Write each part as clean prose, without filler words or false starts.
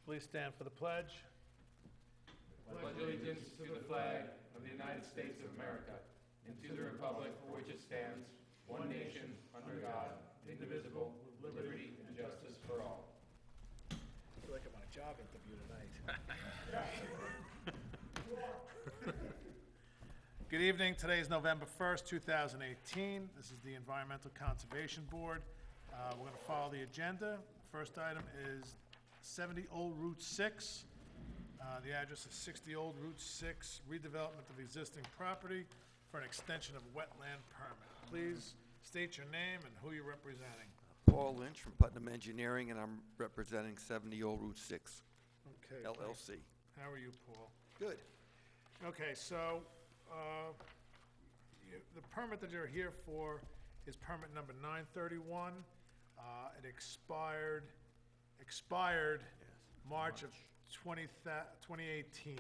Please stand for the pledge. Pledge allegiance to the flag of the United States of America and to the republic for which it stands, one nation, under God, indivisible, with liberty and justice for all. I feel like I'm on a job interview tonight. Good evening. Today is November 1st, 2018. This is the Environmental Conservation Board. We're going to follow the agenda. First item is 70 Old Route 6. The address is 60 Old Route 6, redevelopment of existing property for an extension of wetland permit. Please state your name and who you're representing. Paul Lynch from Putnam Engineering, and I'm representing 70 Old Route 6, Okay. LLC. How are you, Paul? Good. Okay, so, the permit that you're here for is permit number 931. It expired March of 2018.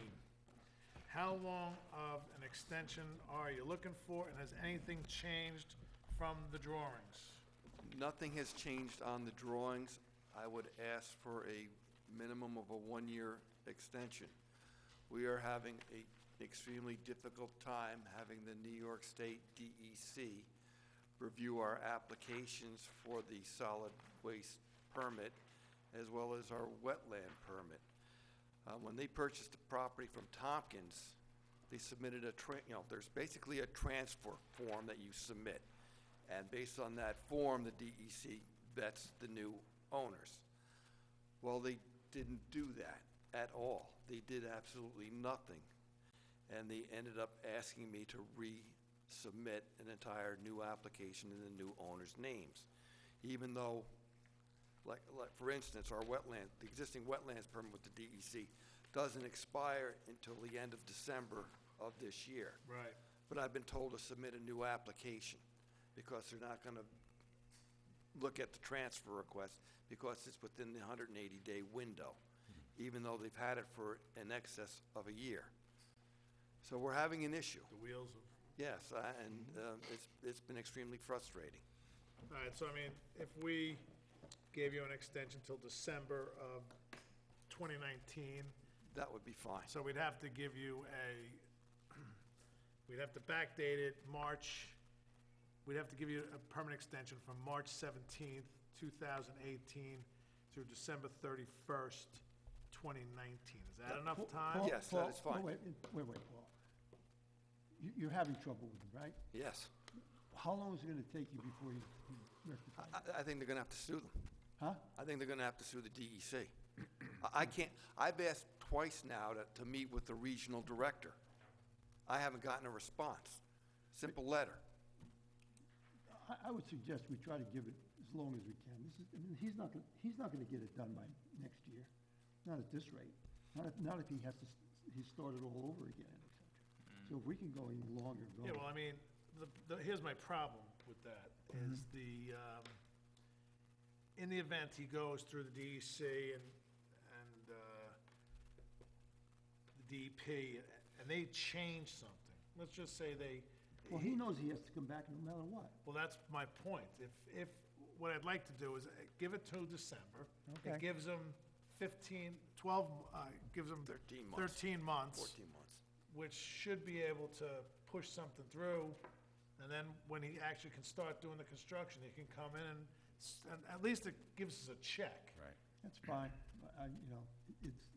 How long of an extension are you looking for, and has anything changed from the drawings? Nothing has changed on the drawings. I would ask for a minimum of a one-year extension. We are having an extremely difficult time having the New York State DEC review our applications for the solid waste permit as well as our wetland permit. When they purchased the property from Tompkins, they submitted there's basically a transfer form that you submit. And based on that form, the DEC vets the new owners. Well, they didn't do that at all. They did absolutely nothing. And they ended up asking me to resubmit an entire new application in the new owners' names. Even though, like for instance, our wetland, the existing wetlands permit with the DEC doesn't expire until the end of December of this year. Right. But I've been told to submit a new application because they're not going to look at the transfer request because it's within the 180-day window, even though they've had it for in excess of a year. So we're having an issue. The wheels of... Yes, it's been extremely frustrating. All right, so I mean, if we gave you an extension till December of 2019, That would be fine. so we'd have to give you we'd have to backdate it March, we'd have to give you a permanent extension from March 17th, 2018 through December 31st, 2019. Is that enough time? Paul, Yes, that is Paul, fine. Wait, Paul. You're having trouble with it, right? Yes. How long is it gonna take you before you rectify it? I think they're going to have to sue them. Huh? I think they're going to have to sue the DEC. I can't, I've asked twice now to meet with the regional director. I haven't gotten a response. Simple letter. I would suggest we try to give it as long as we can. I mean, he's not gonna get it done by next year, not at this rate. Not if he has to, he started all over again, et cetera. So if we can go any longer, go. Yeah, well, I mean, here's my problem with that, is in the event he goes through the DEC and the DEP, and they change something, let's just say Well, he knows he has to come back no matter what. well, that's my point. If, what I'd like to do is give it till December. It Okay. gives him gives him 13 months. 13 months. 14 months. Which should be able to push something through, and then when he actually can start doing the construction, he can come in and at least it gives us a check. Right. That's fine.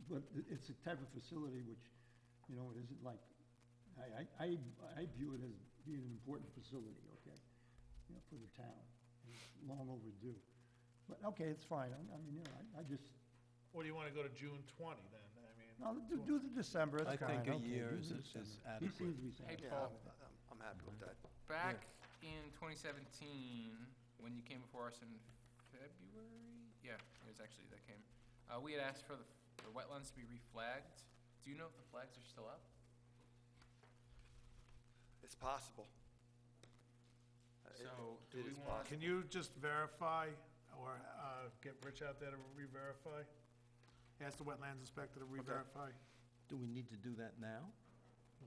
But it's a type of facility which, it isn't like, I view it as being an important facility, okay? For the town. It's long overdue. But, okay, it's fine. I just, Or do you want to go to June 20 then? I mean, no, do the December, I it's fine. think a okay, year do is the is December. He adequate. seems to be Hey, saying. Yeah, Paul. I'm happy with that. Back in 2017, when you came before us in February? Yeah, it was actually that came. We had asked for the wetlands to be reflagged. Do you know if the flags are still up? It's possible. So, do It we is want- possible. can you just verify or get Rich out there to re-verify? Ask the wetlands inspector to re-verify. Do we need to do that now?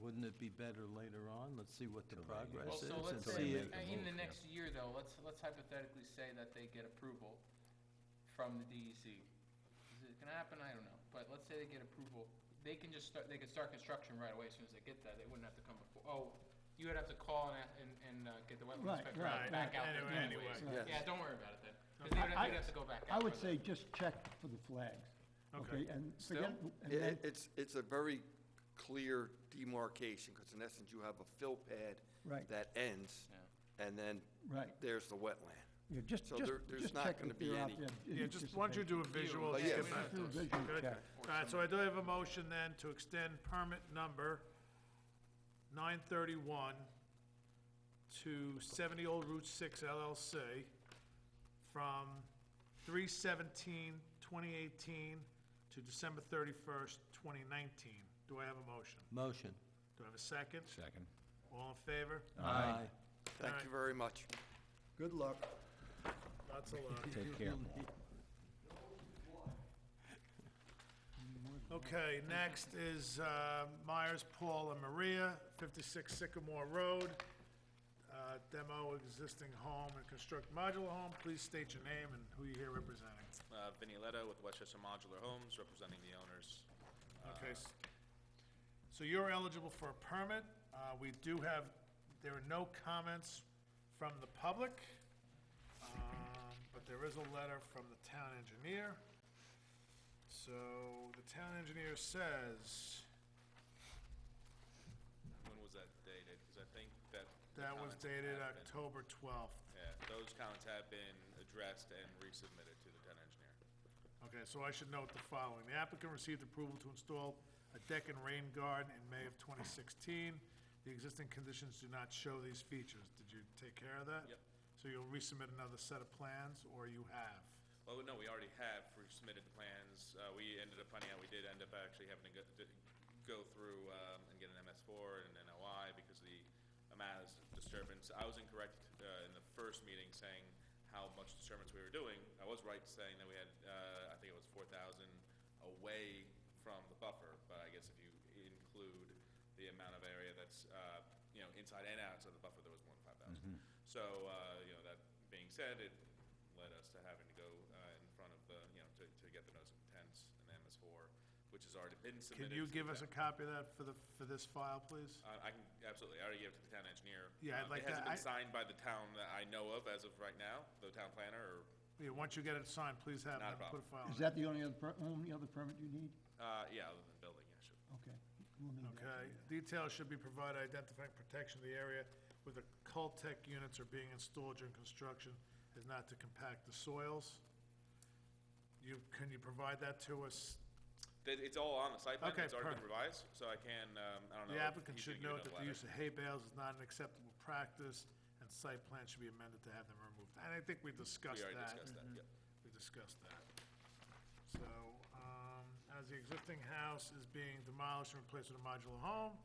Wouldn't it be better later on? Let's see what the progress Well, is so and let's see say, it. in the next year though, let's hypothetically say that they get approval from the DEC. Is it gonna happen? I don't know. but let's say they get approval, they can just start, they could start construction right away as soon as they get that, they wouldn't have to come before, you would have to call and get the wetland Right, inspector right, back out there anyway. anyways. Yes. Yeah, don't worry about it then, because they'd have to go back I out. would for say just check for the flags, okay? And forget, and then, It's a very clear demarcation, because in essence, you have a fill pad Right. that ends, and then right, there's the wetland. yeah, just, So just, there's just not check gonna if be they're out any- there. in Yeah, just, why don't you do a visual, But just yes. get back to Do a us. visual Good. check. All right, so I do have a motion then to extend permit number 931 to 70 Old Route 6 LLC from 3/17/2018 to December 31st, 2019. Do I have a motion? Motion. Do I have a second? Second. All in favor? Aye. Thank you very much. Good luck. Lots of luck. Take care. Okay, next is Myers, Paul, and Maria, 56 Sycamore Road. Demo existing home and construct modular home. Please state your name and who you're here representing. Vinny Letta with Westchester Modular Homes, representing the owners. Okay, so you're eligible for a permit. We do have, there are no comments from the public, but there is a letter from the town engineer. So the town engineer says, When was that dated? Because I think that. the that was comments dated have been- October 12th. Yeah, those comments have been addressed and resubmitted to the town engineer. Okay, so I should note the following. The applicant received approval to install a deck and rain garden in May of 2016. The existing conditions do not show these features. Did you take care of that? Yep. So you'll resubmit another set of plans, or you have? Well, no, we already have resubmitted the plans. We ended up finding out we did end up actually having to go through and get an MS4 and an NOI because of the amount of disturbance. I was incorrect in the first meeting saying how much disturbance we were doing. I was right saying that we had, I think it was 4,000 away from the buffer, but I guess if you include the amount of area that's, inside and outside the buffer, there was more than 5,000. So, that being said, it led us to having to go in front of the, to get the notice of intents and the MS4, which has already been Can submitted. you to give the us a town. copy of that for this file, please? I can, absolutely, I already gave it to the town engineer. Yeah, I'd like It hasn't that. been signed by the town that I know of as of right now, the town planner, or, Yeah, once you get it signed, please have Not a them put a file Is in. that the only other permit you need? yeah, other than building, yeah, sure. Okay, we'll need that. Okay, details should be provided identifying protection of the area where the Cultec units are being installed during construction is not to compact the soils. Can you provide that to us? It's all on the site plan, Okay, it's already been perfect. revised, so I can, I don't know. The if applicant he's should gonna note give that it the a use of hay bales is not an acceptable practice, and site plans should be amended to have them removed. And I think we letter. discussed We already that. discussed that, yep. We discussed that. So, as the existing house is being demolished and replaced with a modular home,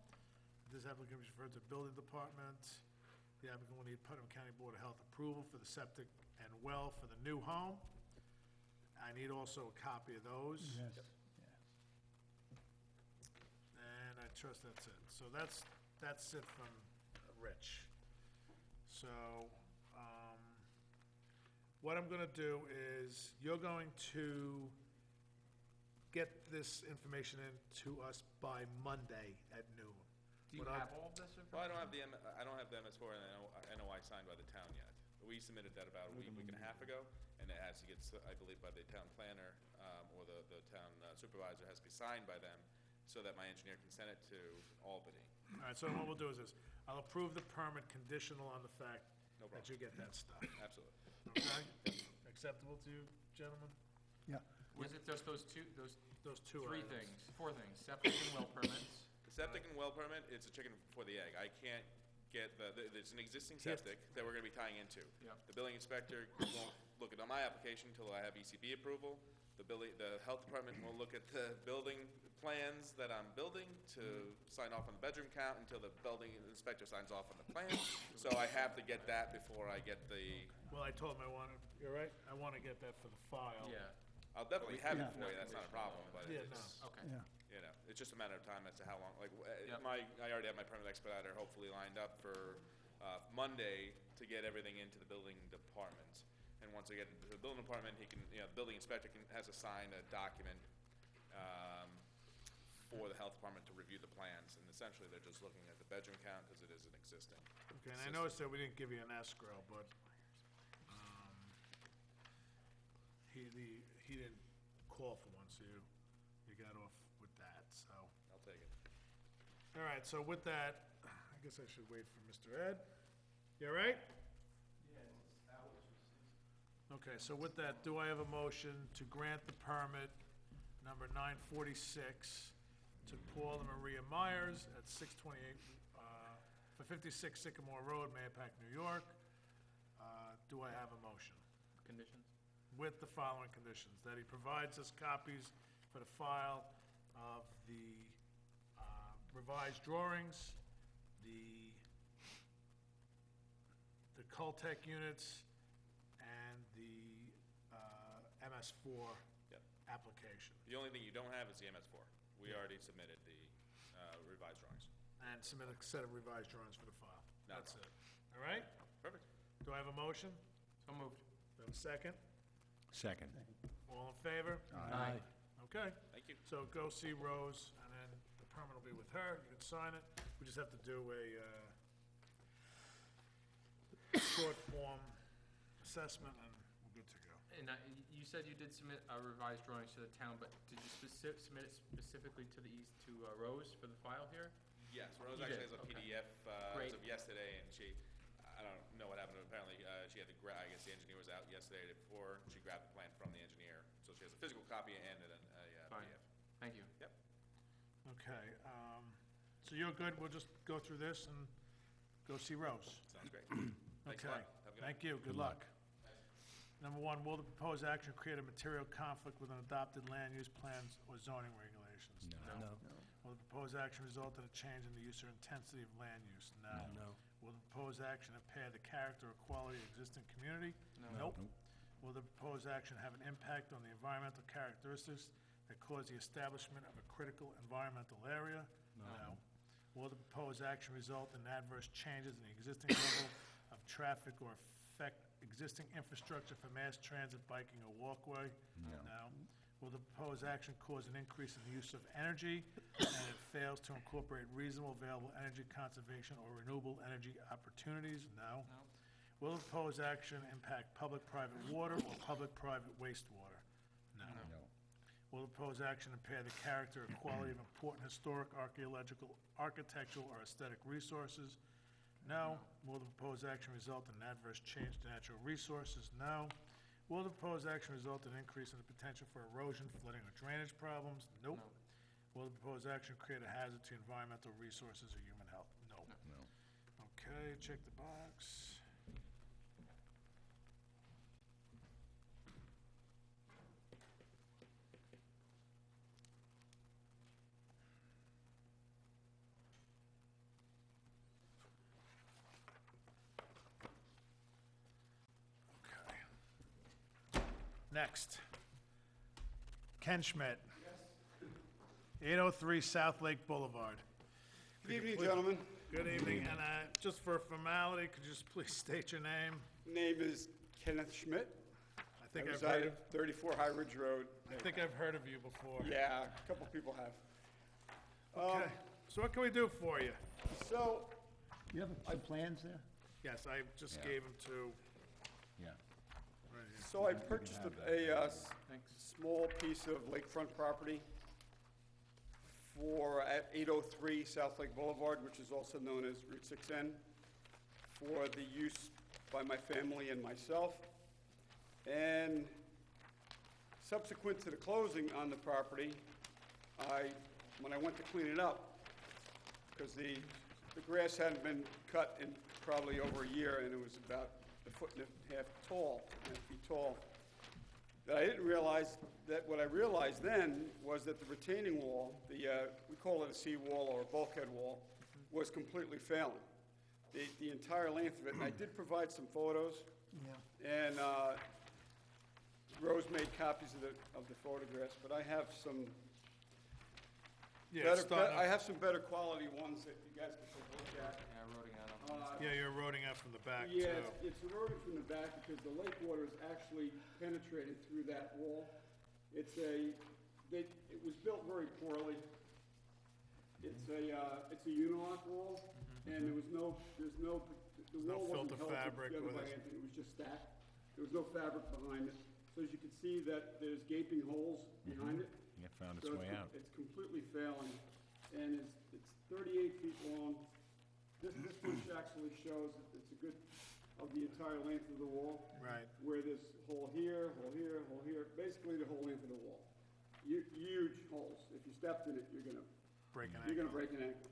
this applicant is referred to the building department. The applicant will need Putnam County Board of Health approval for the septic and well for the new home. I need also a copy of those. Yes, And I trust that's it. So that's it from Rich. So, what I'm gonna do is, you're going to get this information in to us by Monday at noon. Do you What I- have all of this information? Well, I don't have the MS4 and the NOI signed by the town yet. We submitted that about a week and a half ago, and it has to get, I believe, by the town planner, or the town supervisor, has to be signed by them, so that my engineer can send it to Albany. All right, so what we'll do is this, I'll approve the permit conditional on the fact No that problem. you get that stuff, Absolutely. okay? Acceptable to you, gentlemen? yeah. Was it just those two Four things, septic and well permits? The septic and well permit, it's a chicken before the egg. I can't get there's an existing Yep. septic that we're gonna be tying into. Yep. The building inspector won't look at my application until I have ECB approval. The health department will look at the building plans that I'm building to sign off on the bedroom count until the building inspector signs off on the plan. So I have to get that before I get the, Well, I told him you're right, I wanna get that for the file. Yeah, I'll definitely have it Yeah. for you, that's not a problem, but Yeah, it's, okay. Yeah, it's just a matter of time as to how long, like, Yep. I already have my permit expediter hopefully lined up for Monday to get everything into the building department. And once I get into the building department, he can, the building inspector has to sign a document health department to review the plans, and essentially they're just looking at the bedroom count because it is an existing. Okay, and I noticed that we didn't give you an escrow, but, he didn't call for one, so you got off with that, so. I'll take it. All right, so with that, I guess I should wait for Mr. Ed. You all right? Okay, so with that, do I have a motion to grant the permit number 946 to Paul and Maria Myers at 628, for 56 Sycamore Road, Mayapack, New York? Do I have a motion? Conditions? With the following conditions, that he provides us copies for the file of the revised drawings, the Cultec units, and the MS4 Yep. application, The only thing you don't have is the MS4. We already submitted the revised drawings. and submit a set of revised drawings for the file. No That's it. problem. All right? Perfect. Do I have a motion? So moved. Do I have a second? Second. All in favor? Aye. Okay. Thank you. So go see Rose, and then the permit will be with her, you can sign it. We just have to do a short form assessment, and we're good to go. And you said you did submit revised drawings to the town, but did you submit it specifically to the East, to Rose for the file here? Yes, Rose You actually did, has a okay. PDF Great. as of yesterday, and I don't know what happened, but apparently she had I guess the engineer was out yesterday or the day before, she grabbed the plan from the engineer, so she has a physical copy and a Fine. PDF. Thank you. Yep. Okay, so you're good, we'll just go through this and go see Rose. Sounds great. Thanks a Okay, lot. Have a good night. thank you, good luck. Number one, will the proposed action create a material conflict with an adopted land use plans or zoning regulations? No. Will the proposed action result in a change in the use or intensity of land use? No. No. Will the proposed action impair the character or quality of existing community? No. Nope. Will the proposed action have an impact on the environmental characteristics that cause the establishment of a critical environmental area? No. Will the proposed action result in adverse changes in the existing level of traffic or affect existing infrastructure for mass transit, biking, or walkway? No. Will the proposed action cause an increase in the use of energy, and it fails to incorporate reasonable available energy conservation or renewable energy opportunities? No. No. Will the proposed action impact public-private water or public-private wastewater? No. Will the proposed action impair the character or quality of important historic, archaeological, architectural, or aesthetic resources? No. Will the proposed action result in an adverse change to natural resources? No. Will the proposed action result in an increase in the potential for erosion, flooding, or drainage problems? Nope. No. Will the proposed action create a hazard to environmental resources or human health? No. No. Okay, check the box. Okay. Next. Ken Schmidt. 803 South Lake Boulevard. Good evening, gentlemen. Good evening, and just for formality, could you just please state your name? Name is Kenneth Schmidt. I I think I've reside heard at of, 34 High Ridge Road. you before. Yeah, a couple people have. Okay, so what can we do for you? So, You have some plans there? Yes, I just Yeah. gave them to, Yeah. right here. so I purchased have a Thanks. small piece of lakefront property at 803 South Lake Boulevard, which is also known as Route 6N, for the use by my family and myself. And subsequent to the closing on the property, when I went to clean it up, because the grass hadn't been cut in probably over a year, and it was about a foot and a half tall, 2.5 feet tall, that I didn't realize that what I realized then was that the retaining wall, we call it a seawall or a bulkhead wall, was completely failing. The entire length of it, and I did provide some photos, and Rose made copies of the photographs, but I have some Yeah, it's starting I up- have some better quality ones that you guys can take a look at. Yeah, eroding out on yeah, you're eroding out from the back, too. Yeah, it's eroding from the back because the lake water is actually penetrating through that wall. It was built very poorly, it's a unilock wall, and there's no, the no wall wasn't filter held fabric together with by it. anything, it was just stacked. There was no fabric behind it. So as you can see that there's gaping holes behind it. It found its So way it's- out. It's completely failing, and it's 38 feet long. This bush actually shows that it's a good, of the entire length of the wall. Right. Where there's hole here, hole here, hole here, basically the whole length of the wall. Huge holes. If you stepped in it, you're gonna Break an You're ankle. gonna break an ankle.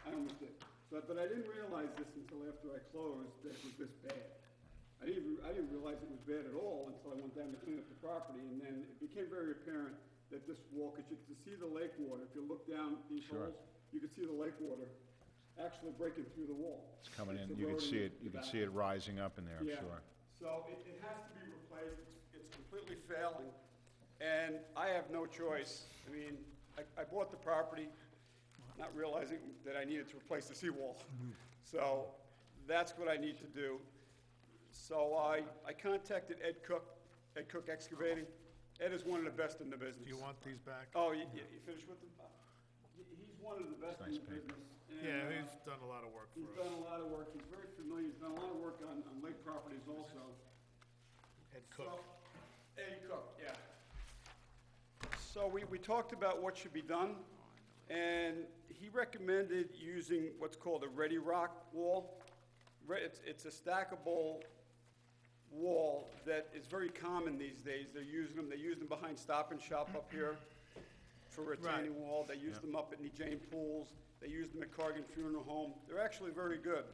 I almost did. But I didn't realize this until after I closed, that it was this bad. I didn't realize it was bad at all until I went down to clean up the property, and then it became very apparent that this wall, because you could see the lake water, if you look down these Sure. holes, you could see the lake water actually breaking through the wall. It's coming in, It's you can see it, eroding you the can back. see it rising up in there, I'm Yeah. sure. So it has to be replaced, it's completely failing, and I have no choice. I mean, I bought the property not realizing that I needed to replace the seawall. So that's what I need to do. So I contacted Ed Cook Excavating. Ed is one of the best in the business. Do you want these back? Oh, you finished with him? He's one of the best in Nice the paper. business. and, Yeah, he's done a lot of work He's for us. done a lot of work, he's very familiar, he's done a lot of work on lake properties also. Ed Cook. Eddie Cook, yeah. So we talked about what should be done, and he recommended using what's called a Ready Rock wall. It's a stackable wall that is very common these days. They use them behind Stop and Shop up here for retaining wall. They use them up at Jane Pools. They use them at Cargan Funeral Home. They're actually very good.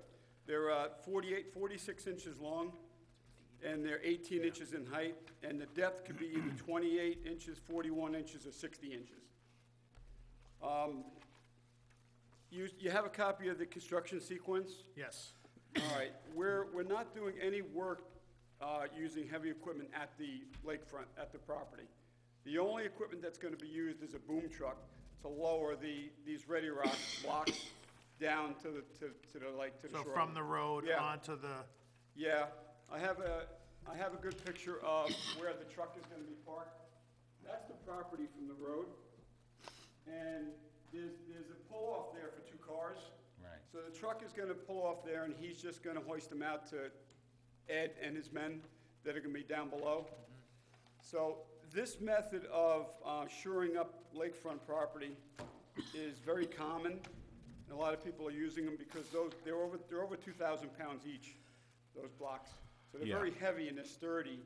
They're 46 inches long, and they're 18 inches in height, and the depth could be either 28 inches, 41 inches, or 60 inches. You have a copy of the construction sequence? Yes. All right, we're not doing any work using heavy equipment at the lakefront, at the property. The only equipment that's going to be used is a boom truck to lower these Ready Rock blocks down to the lake, to the So shore. from the road Yeah. onto the, Yeah, I have a good picture of where the truck is gonna be parked. That's the property from the road. And there's a pull-off there for 2 cars. Right. So the truck is gonna pull off there, and he's just gonna hoist them out to Ed and his men that are gonna be down below. So this method of shoring up lakefront property is very common, and a lot of people are using them because they're over 2,000 pounds each, those blocks. So they're Yeah. very heavy and they're sturdy,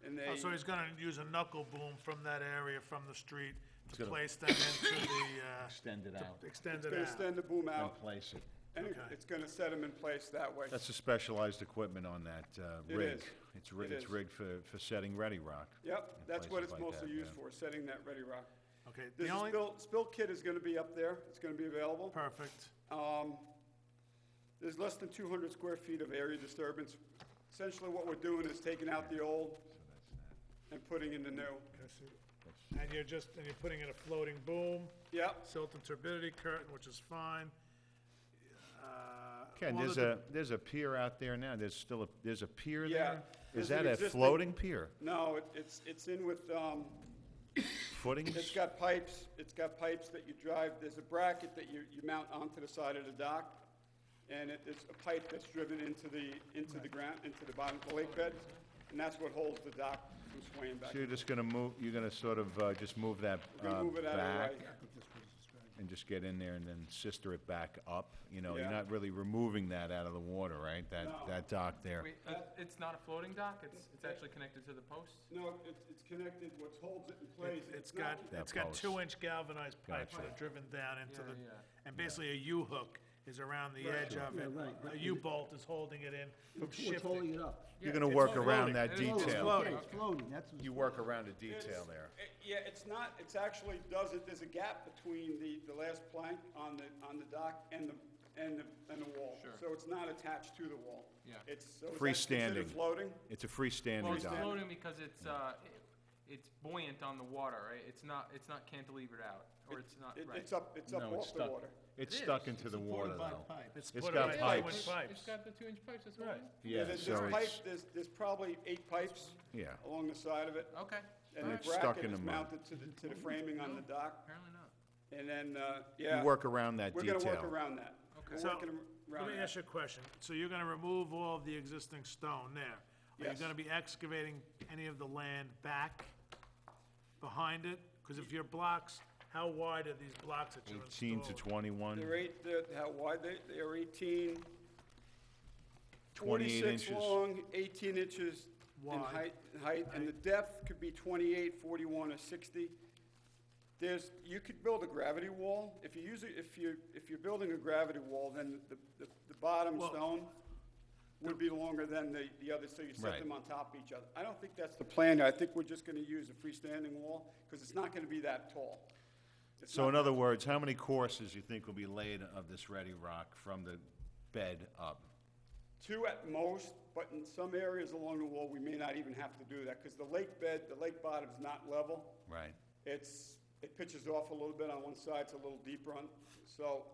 and they. oh, so he's gonna use a knuckle boom from that area, from the street, to gonna- place them into the, Extend it out, extend It's it gonna out. extend the boom and out, place it. and Okay. it's gonna set them in place that way. That's the specialized equipment on that It rig. is. It's It is. rigged for setting Ready Rock. Yep, that's what places it's like mostly that, used yeah. for, setting that Ready Rock. Okay, the There's only, a spill kit is gonna be up there, it's gonna be available. perfect. There's less than 200 square feet of area disturbance. Essentially, what we're doing is taking out the old and putting in the new. And you're putting in a floating boom, Yep, silt and turbidity curtain, which is fine. Ken, all there's of the- there's a pier out there now, there's a pier Yeah. there? There's Is that an a existing- floating pier? no, it's in with, Footings? it's got pipes that you drive, there's a bracket that you mount onto the side of the dock, and it's a pipe that's driven into the ground, into the bottom of the lake bed, and that's what holds the dock from swaying back. So you're just gonna move, you're gonna sort of just move that We're gonna move it out of the back way. and just get in there and then sister it back up? You know, you're Yeah. not really removing that out of the water, right? No. That dock there? Wait, it's not a floating dock? It's actually connected to the post? No, it's connected, what holds it in place. It's not- got, That it's got post. 2-inch galvanized pipes that Gotcha. are driven down into the, Yeah, yeah. and basically a U-hook is around the edge of it. Yeah, right, A right. U-bolt is holding it in from What's holding shifting. it up? You're Yeah, gonna it's work floating. around that It is detail. floating. It's floating, that's what's. You work around the detail It's- there. Yeah, it's not, it's actually does it, there's a gap between the last plank on the dock and the wall. Sure. So it's not attached to the wall. Yeah. So is that considered Freestanding. floating? It's a Well, freestanding it's dock. floating because it's buoyant on the water, right? It's not cantilevered out, or it's not, right? It's up No, it's off the stuck. water. It's It stuck is. into the water, though. It's It's put got in pipes. 2-inch It's pipes. got the 2-inch pipes, that's Right. right. Yeah, There's so pipe, it's, there's probably 8 pipes yeah. along the side of it. Okay, And the it's stuck bracket in is the mud. mounted to the framing on the dock. apparently not. And then, yeah. You work around that We're detail. gonna work around that. We're So, working let around me that. ask you a question. So you're gonna remove all of the existing stone there? Are you Yes. gonna be excavating any of the land back behind it? Because if your blocks, how wide are these blocks that you're 18 installing? to 21, They're how wide they're 18, 28 46 inches. long, 18 inches in Wide. height, and the depth could be 28, 41, or 60. You could build a gravity wall. If you're building a gravity wall, then the bottom Well- stone would be longer than the other, so you set Right. them on top of each other. I don't think that's the plan. I think we're just gonna use a freestanding wall, because it's not gonna be that tall. It's So not in other words, how many courses you think will be laid of this ready rock from the bed up? 2 at most, but in some areas along the wall, we may not even have to do that, because the lake bed, the lake bottom's not level. Right. It pitches off a little bit on one side, it's a little deeper on, so,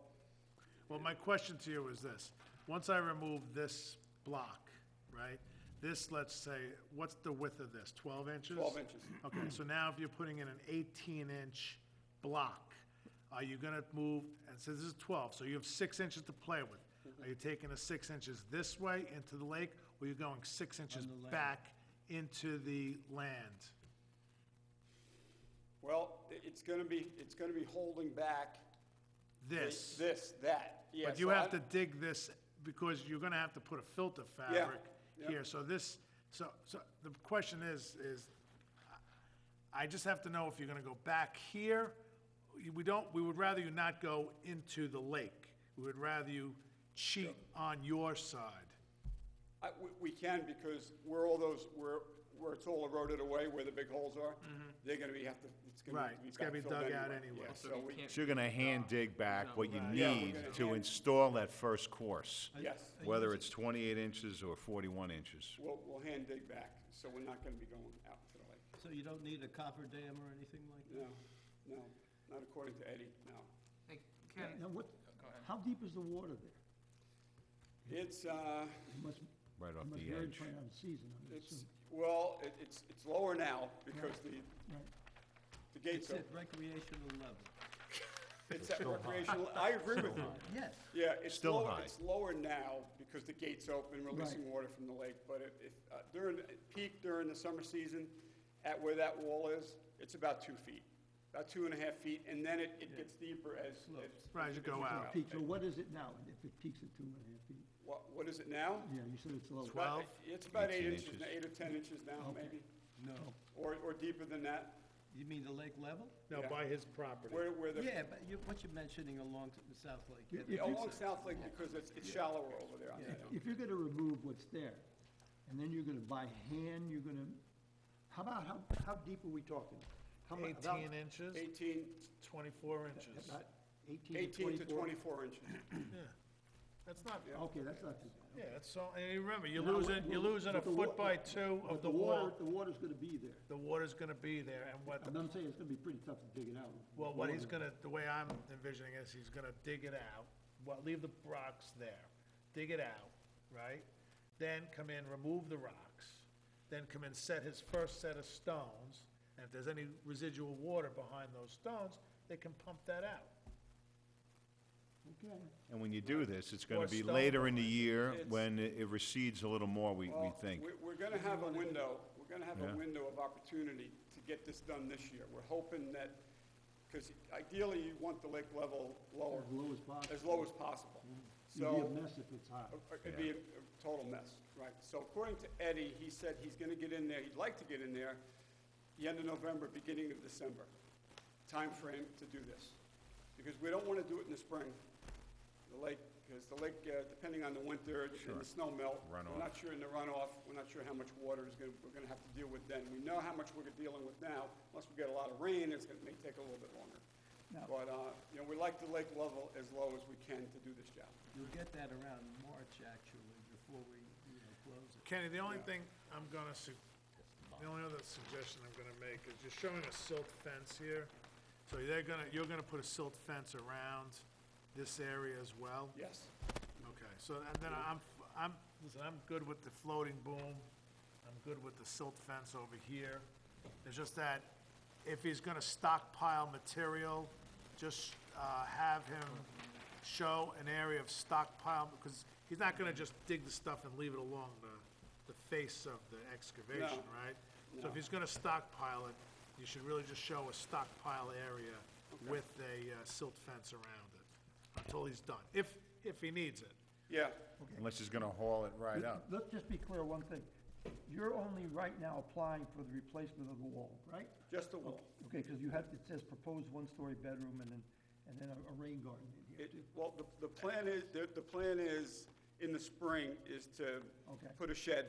Well, my question to you is this. Once I remove this block, right? This, let's say, what's the width of this? 12 inches? 12 inches. Okay, so now if you're putting in an 18-inch block, are you gonna move, and so this is 12, so you have 6 inches to play with. Are you taking the 6 inches this way into the lake, or are you going 6 inches the land. back into the land? well, it's gonna be holding back This. that, yeah. But you so have I- to dig this, because you're gonna have to put a filter fabric yeah. here, so this, so the question is, I just have to know if you're gonna go back here. We would rather you not go into the lake. We would rather you cheat on your side. We can, because where it's all eroded away, where the big holes are, they're gonna it's gonna Right, have to be it's gotta be backfilled dug out anyway. Yeah, So so you we, can't- So you're gonna hand dig back what you Yeah, we're need gonna to hand- install that first course, yes, whether it's 28 inches or 41 inches. we'll hand dig back, so we're not gonna be going out to the lake. So you don't need a copper dam or anything like that? No, not according to Eddie, no. Hey, Ken, Now, go ahead. how deep is the water there? It's, It must, Right it off must the vary edge. depending on the season, I would it's, assume. well, it's lower now, because the It's gates at open. recreational level. It's at recreational, I agree with you. Yes. Yeah, it's Still lower, high. it's lower now because the gate's open, releasing water from the lake. But if, during the summer season, at where that wall is, it's about 2 feet, about 2.5 feet, and then it gets deeper as. Right, as you go out. Peak, so what is it now, if it peaks at 2.5 feet? What is it now? Yeah, you said it's low. It's about- 12? It's about 8 18 inches, inches. 8 or 10 inches now, Okay. maybe, No. or deeper than that, You mean the lake level? No, Yeah. by his property. where the. Yeah, but what you're mentioning along the South Lake. If Yeah, you- along South Lake, because it's shallower over there on that. If you're gonna remove what's there, and then you're gonna by hand, you're gonna, how deep are we talking? How mu- about- 18 inches, 18 24 inches. About 18 18 to to 24 inches. Yeah, that's not, Okay, that's not too bad. yeah, that's so, and you remember, you're Now, losing a but the foot wa- by 2 But of the wall. The water's gonna be there. The water's gonna be there, and what, I'm saying it's gonna be pretty tough to dig it out. well, what he's gonna, the way I'm envisioning is he's gonna dig it out, leave the rocks there, dig it out, right? Then come in, remove the rocks, then come in, set his first set of stones, and if there's any residual water behind those stones, they can pump that out. Okay. And when you do this, it's gonna Or be stone later in the behind. year It's- when it recedes a little more, we Well, think. We're gonna have a window, Yeah. of opportunity to get this done this year. We're hoping that, because ideally you want the lake level lower, As low as possible. as low as possible. It'd be a So, mess if it's high. it'd be a total mess, right? So according to Eddie, he said he's gonna get in there, he'd like to get in there the end of November, beginning of December time frame to do this. Because we don't wanna do it in the spring, because the lake, depending on the winter and the snow melt. Runoff. We're not sure in the runoff, we're not sure how much water we're gonna have to deal with then. We know how much we're dealing with now, unless we get a lot of rain, may take a little bit longer. Now- But, we like the lake level as low as we can to do this job. You'll get that around March, actually, before we, close it. Kenny, the only thing I'm gonna, the only other suggestion I'm gonna make is you're showing a silt fence here. So you're gonna put a silt fence around this area as well? Yes. Okay, so, and then listen, I'm good with the floating boom. I'm good with the silt fence over here. It's just that if he's gonna stockpile material just have him show an area of stockpile, because he's not gonna just dig the stuff and leave it along the face of the excavation, No. right? So if he's gonna stockpile it, you should really just show a stockpile area with a silt fence around it until he's done, if he needs it. Yeah, Unless he's gonna haul it right up. Let's just be clear one thing. You're only right now applying for the replacement of the wall, right? just the wall. Okay, because you have, it says proposed one-story bedroom and then a rain garden in here too. Well, the plan is, the plan is, in the spring, is to Okay. put a shed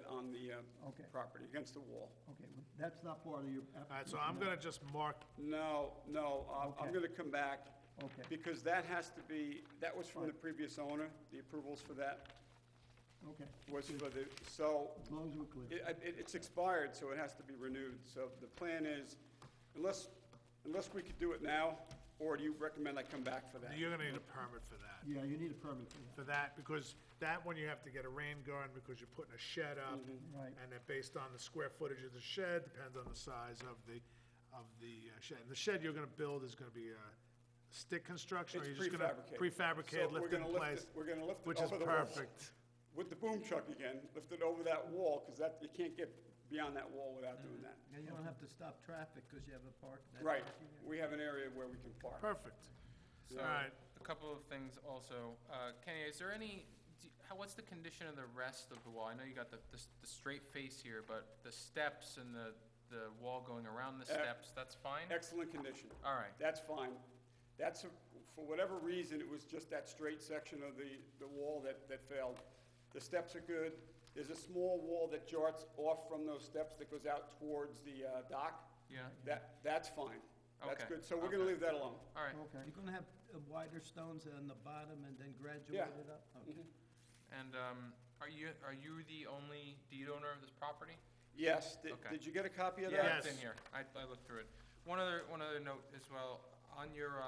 on the Okay. property, against the wall. Okay, but that's not part of your All right, application. so I'm gonna just mark, No, I'm Okay. gonna come back, Okay, because that has to be, that was from the previous owner, the approvals for that okay, was for the, so, as long as we're clear. it's expired, so it has to be renewed. So the plan is, unless we could do it now, or do you recommend I come back for that? you're gonna need a permit for that. Yeah, you need a permit for that. For that, because that one you have to get a rain garden, because you're putting a shed up. Right. And then based on the square footage of the shed, depends on the size of the shed. And the shed you're gonna build is gonna be a stick construction, or It's you're just gonna prefabricated. prefabricate, lift it in place, We're gonna lift it which is over the wall. perfect. With the boom truck again, lift it over that wall, because that, you can't get beyond that wall without doing that. And you don't have to stop traffic because you have a park. that Right, parking area. we have an area where we can park. Perfect. So, All right. a couple of things also. Kenny, is there any, what's the condition of the rest of the wall? I know you got the straight face here, but the steps and the wall going around the steps, that's fine? Excellent condition. All right, That's fine. That's, for whatever reason, it was just that straight section of the wall that failed. The steps are good. There's a small wall that jarts off from those steps that goes out towards the dock. yeah, That's fine. That's Okay, good. So we're gonna okay. leave that alone. all right. Okay. You're gonna have wider stones on the bottom and then graduate it up? Okay. And are you the only deed owner of this property? Yes. Okay. Did you get a copy of Yeah, that? it's in Yes. here. I looked through it. One other note as well, on your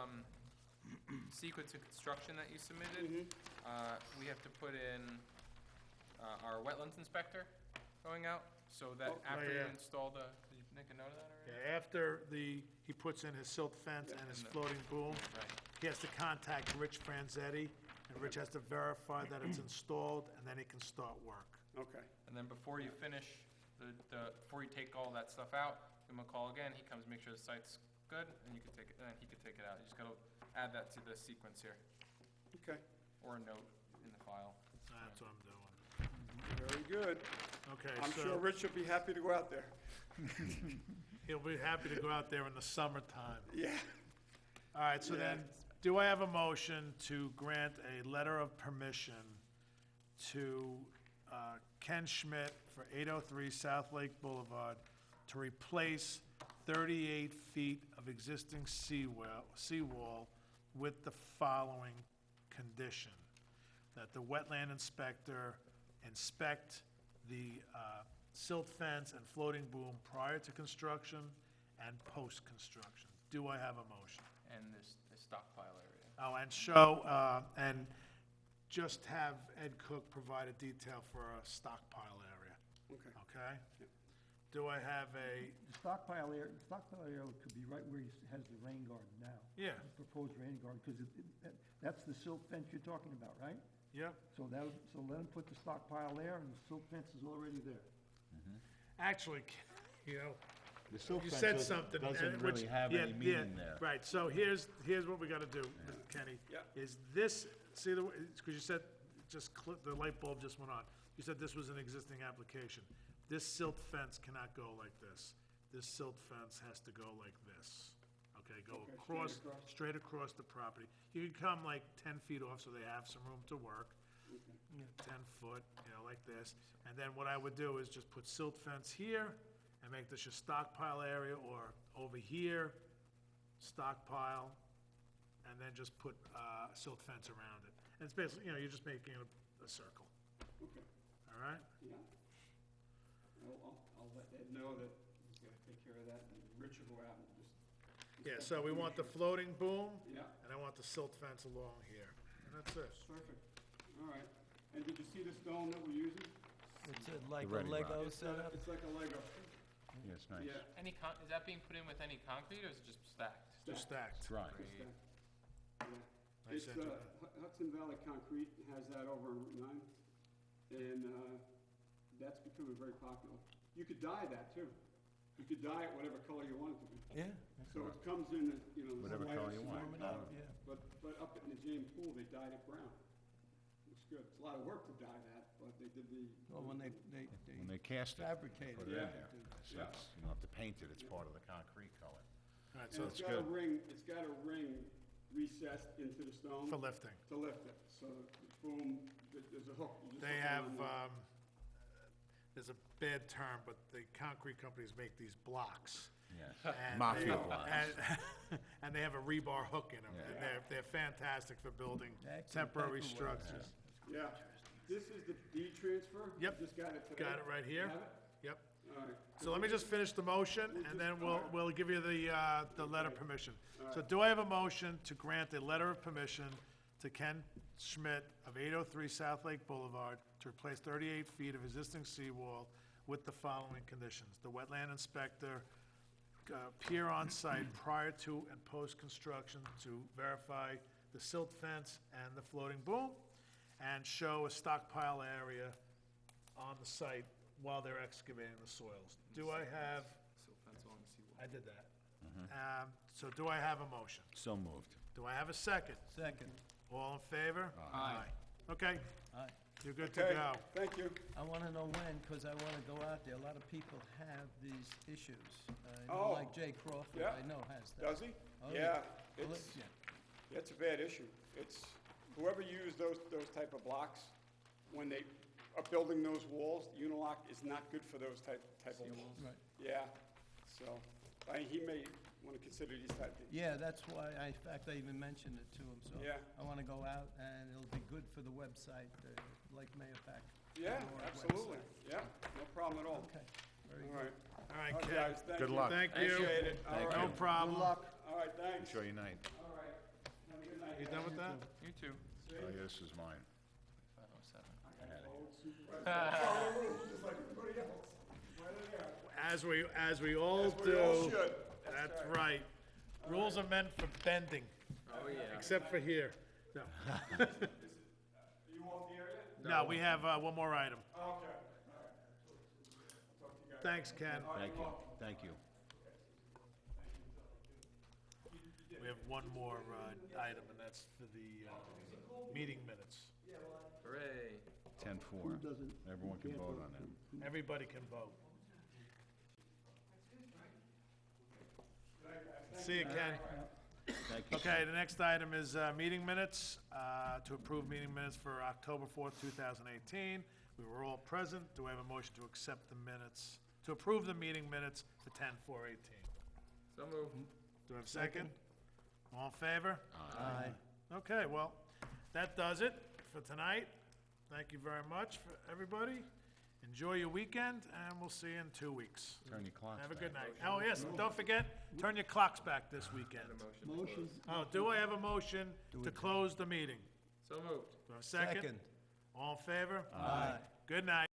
sequence of construction that you submitted, we have to put in our wetlands inspector going out, so that Oh, after you yeah. install did you make a note of that Yeah, already? after he puts in his silt fence and his And the- floating boom, Right. he has to contact Rich Franzetti, and Rich has to verify that it's installed, and then he can start work. Okay. And then before you finish, before you take all that stuff out, give him a call again, he comes, make sure the site's good, and you can take it, and he can take it out. You just gotta add that to the sequence here, Okay. or a note in the file. That's what I'm doing. Very good. Okay, I'm sure so Rich will be happy to go out there. he'll be happy to go out there in the summertime. Yeah. All right, so then, do I have a motion to grant a letter of permission to Ken Schmidt for 803 South Lake Boulevard to replace 38 feet of existing seawall with the following condition: that the wetland inspector inspect the silt fence and floating boom prior to construction and post-construction. Do I have a motion? And this stockpile area. Oh, and show, and just have Ed Cook provide a detail for a stockpile area, Okay. okay? Do I have a, The stockpile area could be right where he has the rain garden now. yeah, The proposed rain garden, because that's the silt fence you're talking about, right? yep. So let him put the stockpile there, and the silt fence is already there. Actually, you know, The silt you fence said doesn't- something. Doesn't which- really have yeah, any yeah, meaning there. Right, so here's what we gotta do, Kenny. Yeah. Is this, see, because you said, the light bulb just went on. You said this was an existing application. This silt fence cannot go like this. This silt fence has to go like this. Okay, go Okay, across, straight across. straight across the property. You can come like 10 feet off so they have some room to work. 10 foot, you know, like this. And then what I would do is just put silt fence here and make this your stockpile area, or over here, stockpile, and then just put silt fence around it. And it's basically, you know, you're just making a circle, Okay. all right? Yeah. I'll let Ed know that he's gonna take care of that, and Rich will go out and just. Yeah, so we want the floating boom, Yeah, and I want the silt fence along here, and that's it. perfect. All right. And did you see the stone that we're using? It's like a Ready Lego rock. setup? It's like a Lego. Yeah, it's nice. Yeah. Is that being put in with any concrete, or is it just stacked? Just stacked. Dry. Just stacked. Yeah. Nice It's, entry. Hudson Valley Concrete has that over on Route 9, and that's becoming very popular. You could dye that, too. You could dye it whatever color you want it to be. Yeah. So it comes in, Whatever white or color you want. cement color. Yeah. But up in the James Pool, they dyed it brown. Looks good. It's a lot of work to dye that, but they did the. Well, when they When they cast it, fabricate put it. it in Yeah. there. So it's- you don't have to paint it, it's part of the concrete color. All right, And so it's it's got a good ring, it's got a ring recessed into the stone for lifting. to lift it. So boom, there's a hook. You just They hook it have, on there. there's a bad term, but the concrete companies make these blocks. Yes. And Mafia they- blocks. And they have a rebar hook in them, and Yeah. they're fantastic for building Excellent temporary paperwork. structures. Yeah. This is the deed transfer. Yep. Just got it today. Got it right here? You have it? Yep. All right. So let me just finish the motion, and then we'll give you the letter of permission. So do I have a motion to grant a letter of permission to Ken Schmidt of 803 South Lake Boulevard to replace 38 feet of existing seawall with the following conditions? The wetland inspector appear on site prior to and post-construction to verify the silt fence and the floating boom, and show a stockpile area on the site while they're excavating the soils. Do I have? I did that. So do I have a motion? So moved. Do I have a second? Second. All in favor? Aye. Okay, Aye. you're good to Okay, go. thank you. I want to know when, because I want to go out there. A lot of people have these issues. Oh, Like Jay Crawford, yeah. I know has that. Does he? Oh, Yeah. Well, It's, yeah. it's a bad issue. It's, whoever used those type of blocks, when they are building those walls, Unilock is not good for those type of walls. Right. Yeah, so, he may want to consider these type of. Yeah, that's why, in fact, I even mentioned it to him, so. Yeah. I want to go out, and it'll be good for the website, like Mayorpac. Yeah, Our absolutely. website. Yeah, no problem at all. Okay, very All good. right. All right, All right, Ken. guys, thank you. Good luck. Thank you. Appreciate it. All Thank right. No problem. All right, thanks. Enjoy your night. All right. Have a good night. You done with that? You too. Oh, yeah, this is mine. I had it. Just like everybody else. Right in there. As we all As we all do. should. That's right. Rules are meant for bending, Oh, yeah. except for here. No, Are you off the air yet? no, we have one more item. Okay, all right. I'll talk to you guys. Thanks, Ken. Thank you, thank you. We have one more item, and that's for the meeting minutes. Hooray. 10-4. doesn't- Everyone can vote on that. Everybody can vote. See you, Ken. Thank you. Okay, the next item is meeting minutes, to approve meeting minutes for October 4th, 2018. We were all present. Do I have a motion to accept the minutes, to approve the meeting minutes for 10/4/18? So moved. Do I have a second? All in favor? Aye. Okay, well, that does it for tonight. Thank you very much for everybody. Enjoy your weekend, and we'll see you in 2 weeks. Turn your clocks Have a back. good night. Oh, yes, and don't forget, turn your clocks back this weekend. Motion, Oh, do I have a motion to close the meeting? So moved. Do I have a second? All in favor? Aye. Good night.